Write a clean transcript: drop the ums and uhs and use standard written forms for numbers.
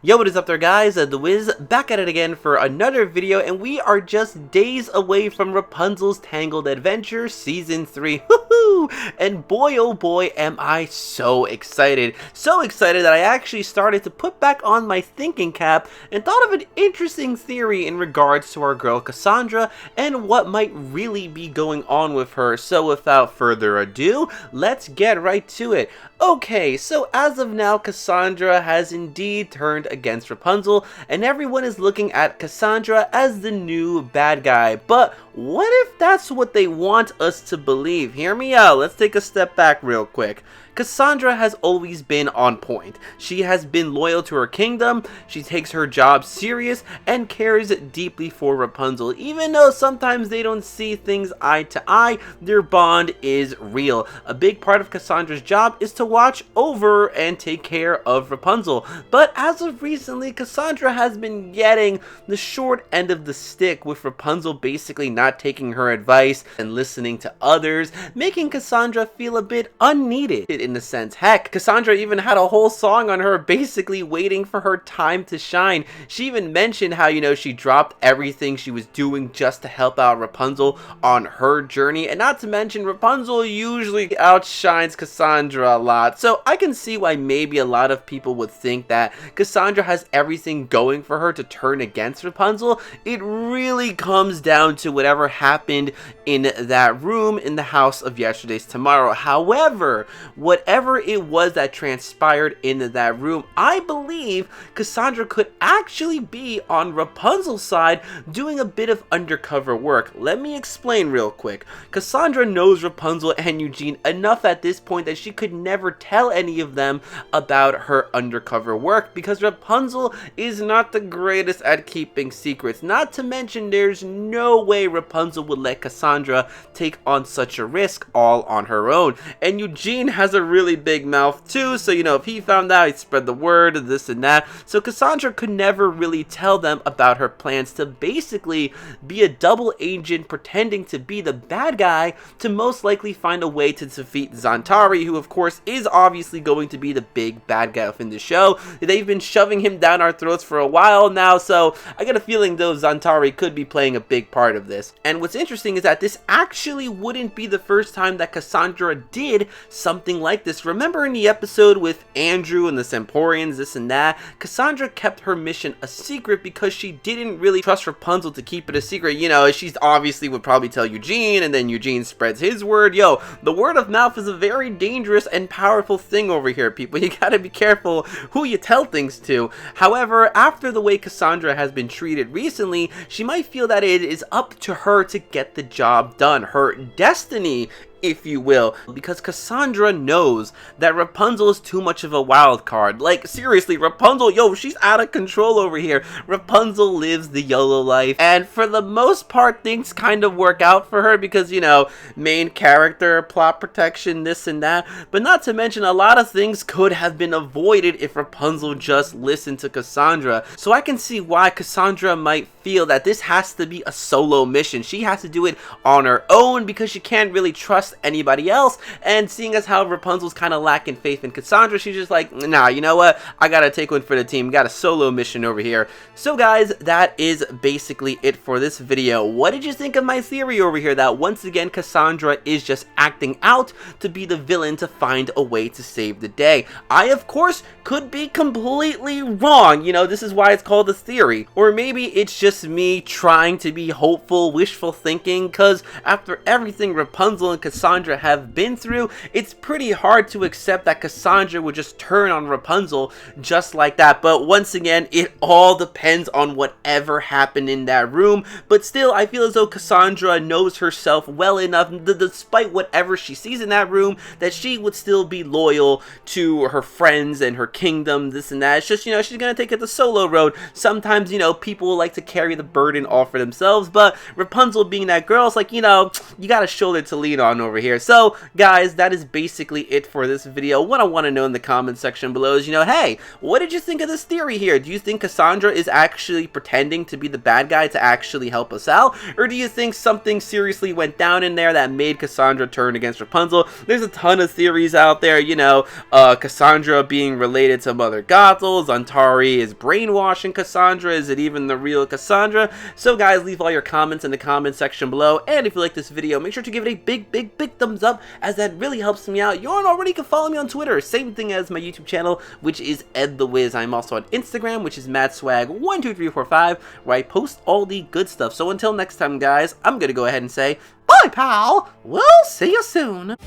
Yo, what is up there, guys? The Wiz back at it again for another video, and we are just days away from Rapunzel's Tangled Adventure Season 3. Woohoo! And boy, oh boy, am I so excited. So excited that I actually started to put back on my thinking cap and thought of an interesting theory in regards to our girl Cassandra and what might really be going on with her. So without further ado, let's get right to it. Okay, so as of now, Cassandra has indeed turned against Rapunzel, and everyone is looking at Cassandra as the new bad guy. But what if that's what they want us to believe? Hear me out. Let's take a step back real quick. Cassandra has always been on point. She has been loyal to her kingdom, she takes her job serious, and cares deeply for Rapunzel. Even though sometimes they don't see things eye to eye, their bond is real. A big part of Cassandra's job is to watch over and take care of Rapunzel. But as of recently, Cassandra has been getting the short end of the stick, with Rapunzel basically not taking her advice and listening to others, making Cassandra feel a bit unneeded in a sense. Heck, Cassandra even had a whole song on her basically waiting for her time to shine. She even mentioned how, she dropped everything she was doing just to help out Rapunzel on her journey, and not to mention Rapunzel usually outshines Cassandra a lot. So I can see why maybe a lot of people would think that Cassandra has everything going for her to turn against Rapunzel. It really comes down to whatever happened in that room in the house of yesterday's tomorrow. However, whatever it was that transpired in that room, I believe Cassandra could actually be on Rapunzel's side doing a bit of undercover work. Let me explain real quick. Cassandra knows Rapunzel and Eugene enough at this point that she could never tell any of them about her undercover work, because Rapunzel is not the greatest at keeping secrets. Not to mention, there's no way Rapunzel would let Cassandra take on such a risk all on her own. And Eugene has a really big mouth too, so if he found out, he'd spread the word, this and that. So Cassandra could never really tell them about her plans to basically be a double agent pretending to be the bad guy to most likely find a way to defeat Zantari, who of course is obviously going to be the big bad guy within the show. They've been shoving him down our throats for a while now, so I got a feeling though Zantari could be playing a big part of this. And what's interesting is that this actually wouldn't be the first time that Cassandra did something like this. Remember in the episode with Andrew and the Semporians, this and that, Cassandra kept her mission a secret because she didn't really trust Rapunzel to keep it a secret. She's obviously would probably tell Eugene, and then Eugene spreads his word. The word of mouth is a very dangerous and powerful thing over here, people. You gotta be careful who you tell things to. However, after the way Cassandra has been treated recently, she might feel that it is up to her to get the job done. Her destiny, if you will, because Cassandra knows that Rapunzel is too much of a wild card. Like, seriously, Rapunzel, she's out of control over here. Rapunzel lives the YOLO life, and for the most part, things kind of work out for her because, main character, plot protection, this and that. But not to mention, a lot of things could have been avoided if Rapunzel just listened to Cassandra. So I can see why Cassandra might feel that this has to be a solo mission. She has to do it on her own because she can't really trust anybody else, and seeing as how Rapunzel's kind of lacking faith in Cassandra, she's just like, nah, you know what, I gotta take one for the team, got a solo mission over here. So guys, that is basically it for this video. What did you think of my theory over here that once again Cassandra is just acting out to be the villain to find a way to save the day? I of course could be completely wrong, this is why it's called a theory, or maybe it's just me trying to be hopeful, wishful thinking, because after everything Rapunzel and Cassandra have been through, it's pretty hard to accept that Cassandra would just turn on Rapunzel just like that. But once again, it all depends on whatever happened in that room. But still, I feel as though Cassandra knows herself well enough, despite whatever she sees in that room, that she would still be loyal to her friends and her kingdom, this and that. It's just, she's gonna take it the solo road. Sometimes, people like to carry the burden all for themselves, but Rapunzel being that girl, it's like, you got a shoulder to lean on over here. So, guys, that is basically it for this video. What I want to know in the comment section below is, hey, what did you think of this theory here? Do you think Cassandra is actually pretending to be the bad guy to actually help us out? Or do you think something seriously went down in there that made Cassandra turn against Rapunzel? There's a ton of theories out there, Cassandra being related to Mother Gothel, Antari is brainwashing Cassandra, is it even the real Cassandra? So guys, leave all your comments in the comment section below, and if you like this video, make sure to give it a big thumbs up, as that really helps me out. You already can follow me on Twitter, same thing as my YouTube channel, which is Ed the Wiz. I'm also on Instagram, which is MattSwag12345, where I post all the good stuff. So until next time, guys, I'm gonna go ahead and say, bye, pal! We'll see you soon!